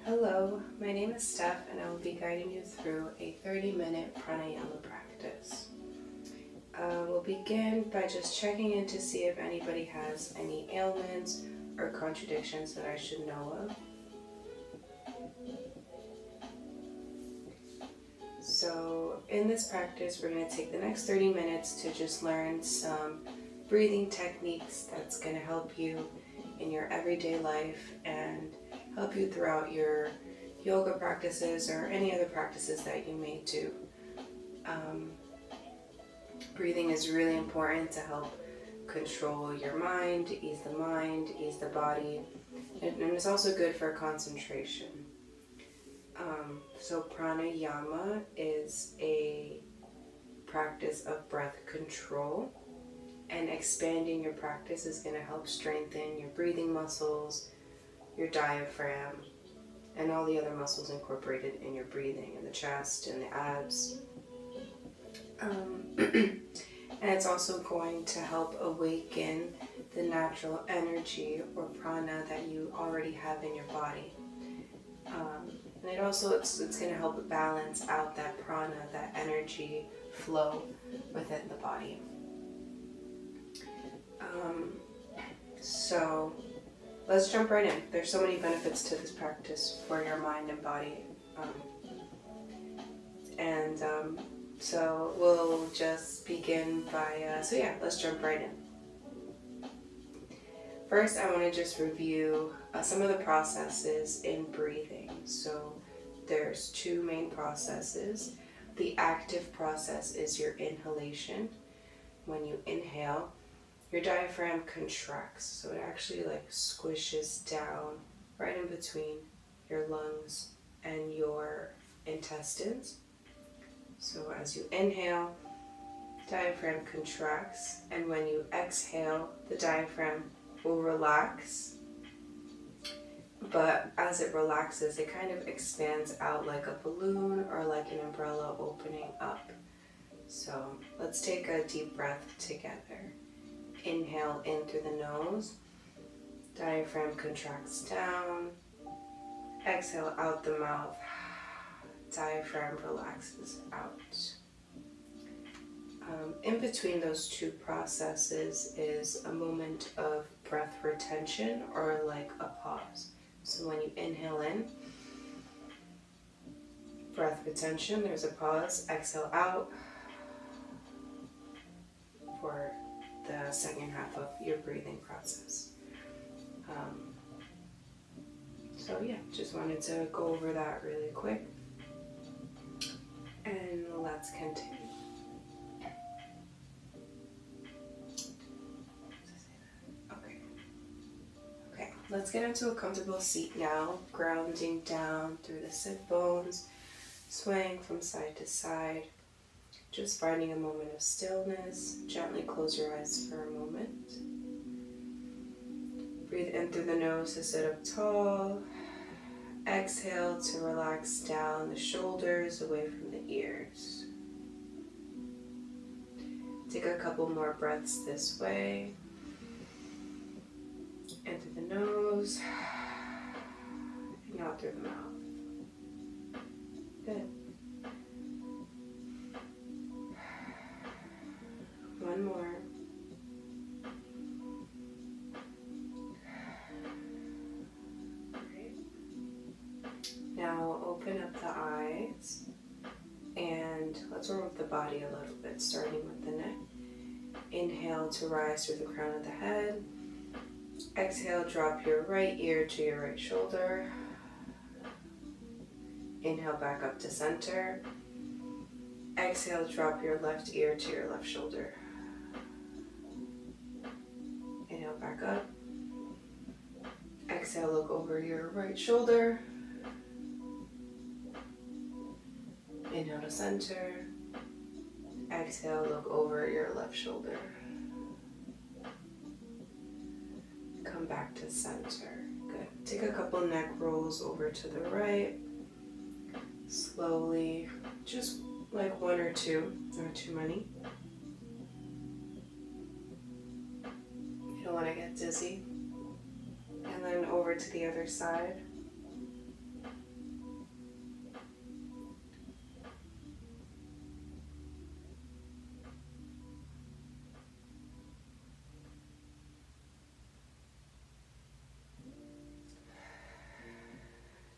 Hello, my name is Steph and I will be guiding you through a 30-minute pranayama practice. We'll begin by just checking in to see if anybody has any ailments or contradictions that I should know of. So in this practice, we're going to take the next 30 minutes to just learn some breathing techniques that's going to help you in your everyday life and help you throughout your yoga practices or any other practices that you may do. Breathing is really important to help control your mind, ease the body, and it's also good for concentration. So pranayama is a practice of breath control, and expanding your practice is going to help strengthen your breathing muscles, your diaphragm, and all the other muscles incorporated in your breathing, in the chest and the abs. And it's also going to help awaken the natural energy or prana that you already have in your body. And it's going to help balance out that prana, that energy flow within the body. So let's jump right in. There's so many benefits to this practice for your mind and body. So we'll just begin by, let's jump right in. First, I want to just review some of the processes in breathing. So there's two main processes. The active process is your inhalation. When you inhale, your diaphragm contracts, so it actually squishes down right in between your lungs and your intestines. So as you inhale, diaphragm contracts, and when you exhale, the diaphragm will relax. But as it relaxes, it kind of expands out like a balloon or like an umbrella opening up. So let's take a deep breath together. Inhale in through the nose, diaphragm contracts down. Exhale out the mouth, diaphragm relaxes out. In between those two processes is a moment of breath retention or like a pause. So when you inhale in, breath retention, there's a pause. Exhale out for the second half of your breathing process. Just wanted to go over that really quick. And let's continue. Okay, let's get into a comfortable seat now, grounding down through the sit bones, swaying from side to side. Just finding a moment of stillness. Gently close your eyes for a moment. Breathe in through the nose to sit up tall. Exhale to relax down the shoulders away from the ears. Take a couple more breaths this way. In through the nose and out through the mouth. Good. One more. Great. Now open up the eyes and let's warm up the body a little bit, starting with the neck. Inhale to rise through the crown of the head. Exhale, drop your right ear to your right shoulder. Inhale back up to center. Exhale, drop your left ear to your left shoulder. Inhale back up. Exhale, look over your right shoulder. Inhale to center. Exhale, look over your left shoulder. Come back to center. Good. Take a couple neck rolls over to the right. Slowly, just like one or two, not too many. You don't want to get dizzy. And then over to the other side.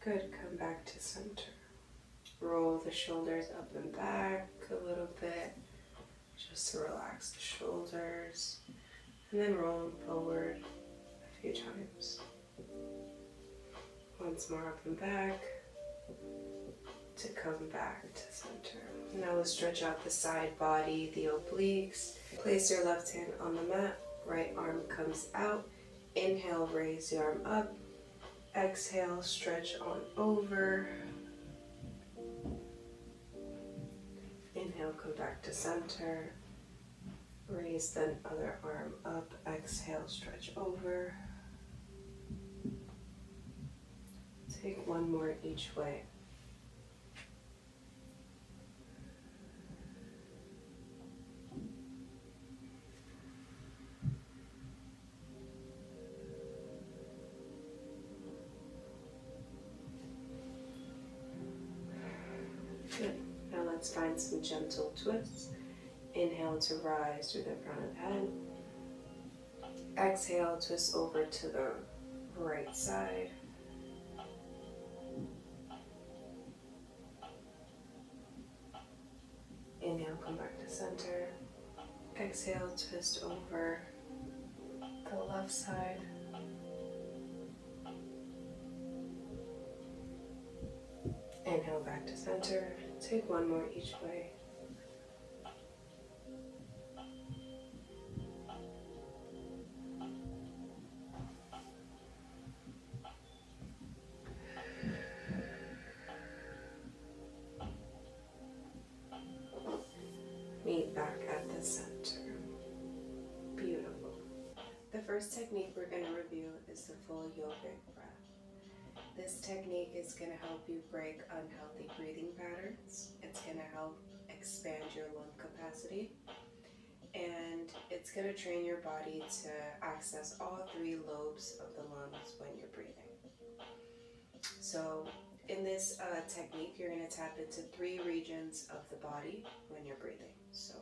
Good, come back to center. Roll the shoulders up and back a little bit, just to relax the shoulders. And then roll them forward a few times. Once more up and back, to come back to center. Now let's stretch out the side body, the obliques. Place your left hand on the mat, right arm comes out. Inhale, raise your arm up. Exhale, stretch on over. Inhale, come back to center. Raise the other arm up. Exhale, stretch over. Take one more each way. Good. Now let's find some gentle twists. Inhale to rise through the front of the head. Exhale, twist over to the right side. Inhale, come back to center. Exhale, twist over the left side. Inhale, back to center. Take one more each way. Meet back at the center. Beautiful. The first technique we're going to review is the full yogic breath. This technique is going to help you break unhealthy breathing patterns. It's going to help expand your lung capacity. And it's going to train your body to access all three lobes of the lungs when you're breathing. So in this technique, you're going to tap into three regions of the body when you're breathing. So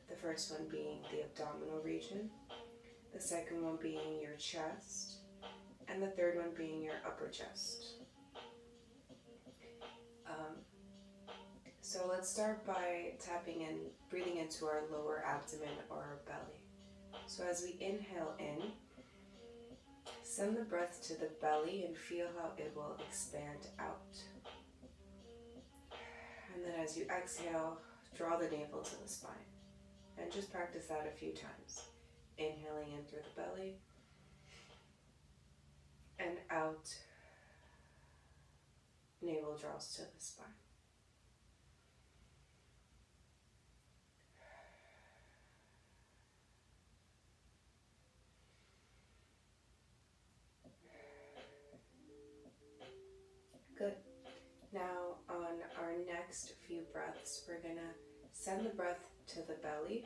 the first one being the abdominal region, the second one being your chest, and the third one being your upper chest. So let's start by tapping in, breathing into our lower abdomen or our belly. So as we inhale in, send the breath to the belly and feel how it will expand out. And then as you exhale, draw the navel to the spine. And just practice that a few times. Inhaling in through the belly and out, navel draws to the spine. Good. Now on our next few breaths, we're going to send the breath to the belly,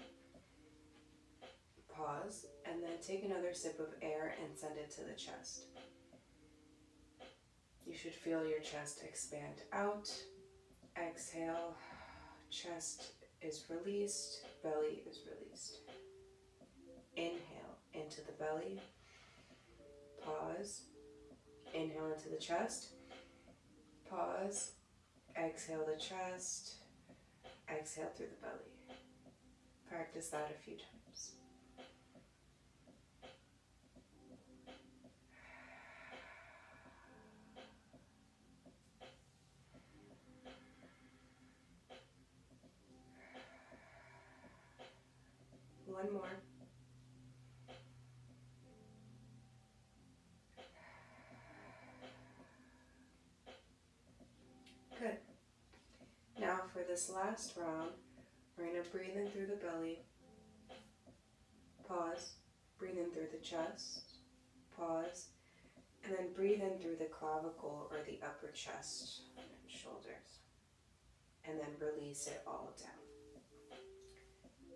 pause, and then take another sip of air and send it to the chest. You should feel your chest expand out. Exhale, chest is released, belly is released. Inhale into the belly, pause, inhale into the chest, pause, exhale the chest, exhale through the belly. Practice that a few times. One more. Good. Now for this last round, we're going to breathe in through the belly, pause, breathe in through the chest, pause, and then breathe in through the clavicle or the upper chest and shoulders, and then release it all down.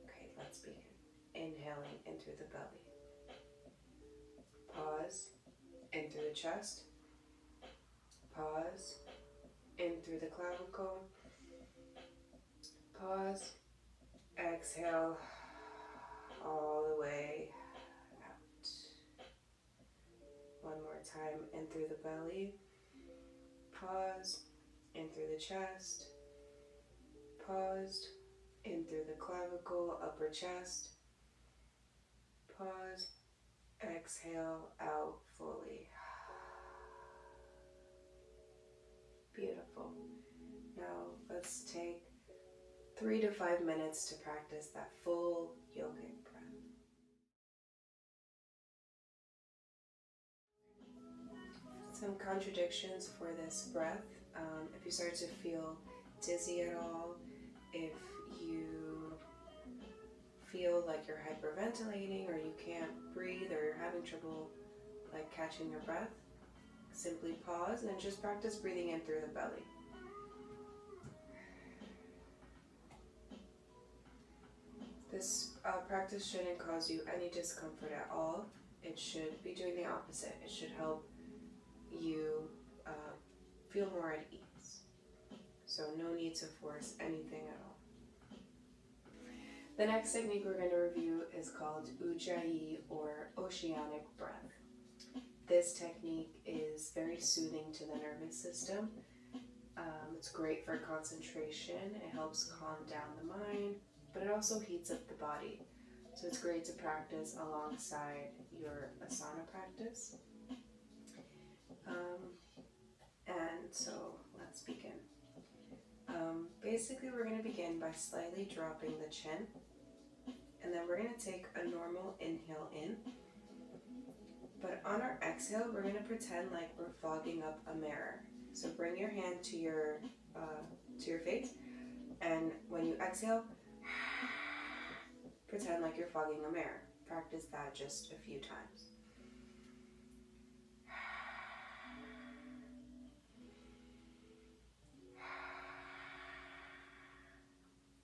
Okay, let's begin. Inhaling in through the belly, pause, in through the chest, pause, in through the clavicle, pause, exhale all the way out. One more time, in through the belly, Pause, in through the chest. Paused, in through the clavicle, upper chest. Pause, exhale out fully. Beautiful. Now let's take 3 to 5 minutes to practice that full yogic breath. Some contradictions for this breath. If you start to feel dizzy at all, if you feel like you're hyperventilating or you can't breathe or you're having trouble like catching your breath, simply pause and just practice breathing in through the belly. This practice shouldn't cause you any discomfort at all. It should be doing the opposite. It should help you feel more at ease. So no need to force anything at all. The next technique we're going to review is called Ujjayi or oceanic breath. This technique is very soothing to the nervous system. It's great for concentration. It helps calm down the mind, but it also heats up the body. So it's great to practice alongside your asana practice. And so let's begin. Basically, we're going to begin by slightly dropping the chin, and then we're going to take a normal inhale in. But on our exhale, we're going to pretend like we're fogging up a mirror. So bring your hand to your face, and when you exhale, pretend like you're fogging a mirror. Practice that just a few times.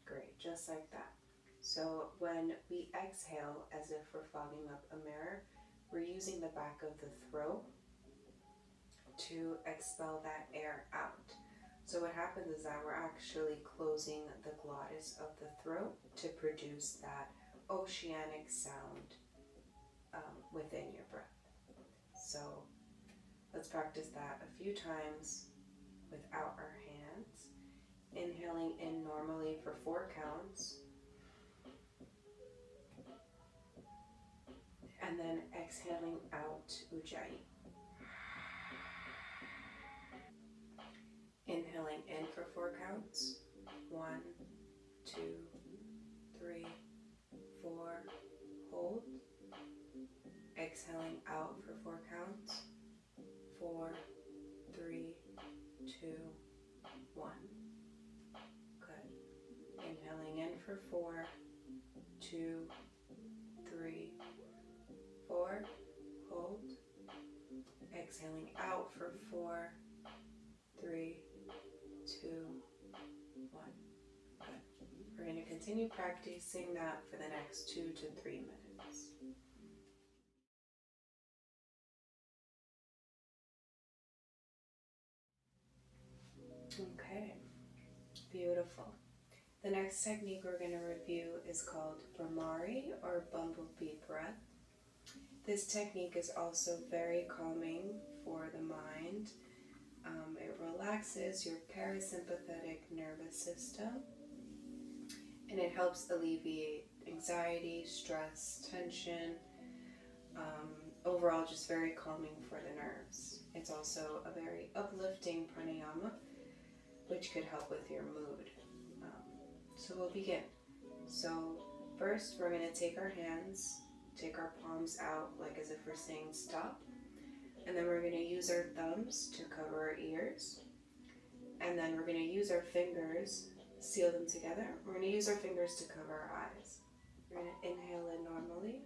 Great, just like that. So when we exhale as if we're fogging up a mirror, we're using the back of the throat to expel that air out. So what happens is that we're actually closing the glottis of the throat to produce that oceanic sound within your breath. So let's practice that a few times without our hands. Inhaling in normally for 4 counts. And then exhaling out Ujjayi. Inhaling in for 4 counts. 1, 2, 3, 4. Hold. Exhaling out for 4 counts. 4, 3, 2, 1. Good. Inhaling in for 4, 2, 3, 4. Hold. Exhaling out for 4, 3, 2, 1. Good. We're going to continue practicing that for the next 2 to 3 minutes. Okay, beautiful. The next technique we're going to review is called Brahmari or bumblebee breath. This technique is also very calming for the mind. It relaxes your parasympathetic nervous system, and it helps alleviate anxiety, stress, tension. Overall, just very calming for the nerves. It's also a very uplifting pranayama, which could help with your mood. So we'll begin. So first, we're going to take our hands, take our palms out like as if we're saying stop. And then we're going to use our thumbs to cover our ears. And then we're going to use our fingers, seal them together. We're going to use our fingers to cover our eyes. We're going to inhale in normally.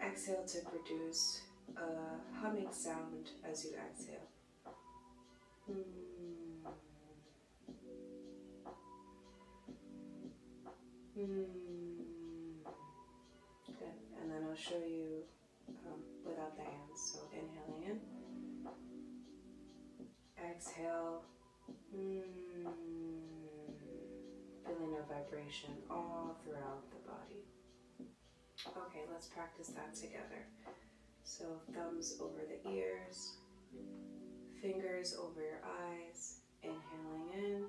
Exhale to produce a humming sound as you exhale. Good. And then I'll show you without the hands. So inhaling in. Exhale. Feeling a vibration all throughout the body. Okay, let's practice that together. So thumbs over the ears, Fingers over your eyes, inhaling in,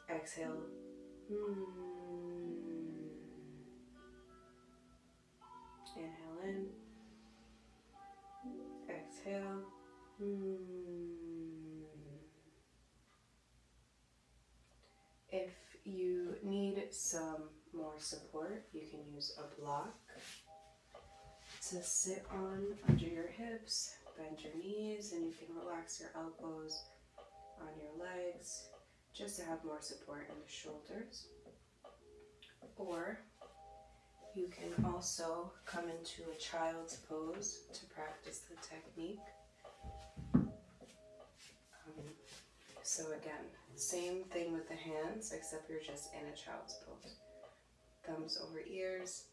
exhale. Inhale in, exhale. If you need some more support, you can use a block to sit on under your hips, bend your knees, and you can relax your elbows on your legs just to have more support in the shoulders. Or you can also come into a child's pose to practice the technique. So again, same thing with the hands, except you're just in a child's pose. Thumbs over ears,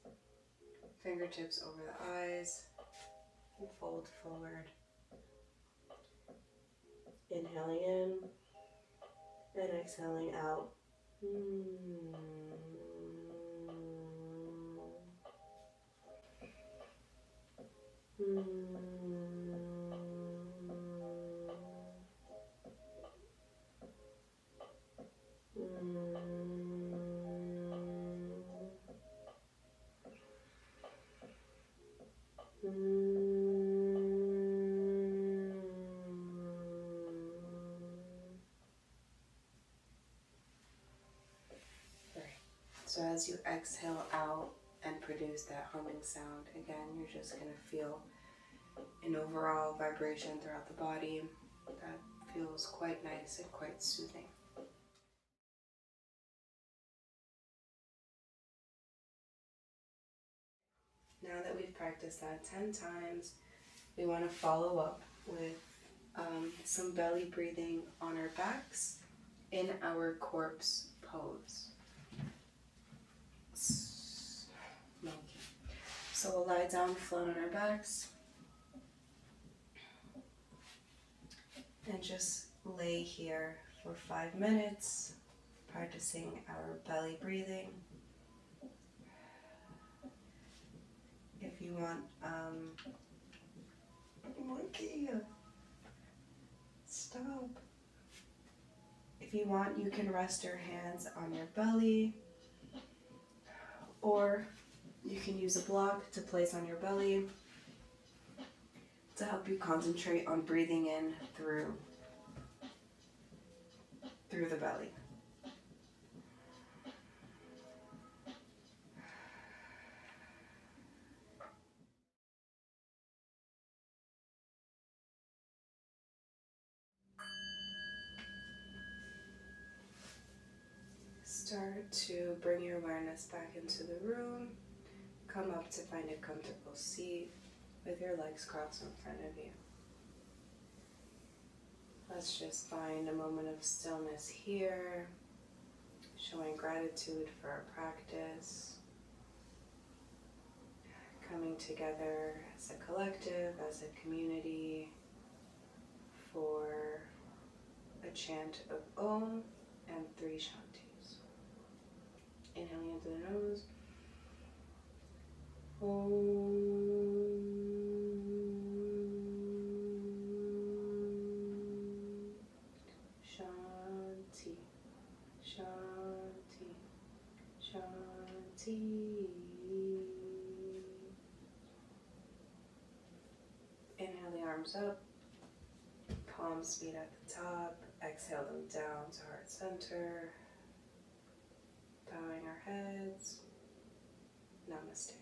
fingertips over the eyes, and fold forward. Inhaling in and exhaling out. So as you exhale out and produce that humming sound, again, you're just going to feel an overall vibration throughout the body that feels quite nice and quite soothing. Now that we've practiced that 10 times, we want to follow up with some belly breathing on our backs in our corpse pose. Monkey. So we'll lie down flat on our backs and just lay here for 5 minutes, practicing our belly breathing. If you want, monkey, stop. If you want, you can rest your hands on your belly, or you can use a block to place on your belly to help you concentrate on breathing in through the belly. Start to bring your awareness back into the room. Come up to find a comfortable seat with your legs crossed in front of you. Let's just find a moment of stillness here, showing gratitude for our practice, coming together as a collective, as a community, for a chant of Om and 3 Shantis. Inhaling into the nose. Om. Shanti. Shanti. Shanti. Inhale the arms up. Palms meet at the top. Exhale them down to heart center. Bowing our heads. Namaste.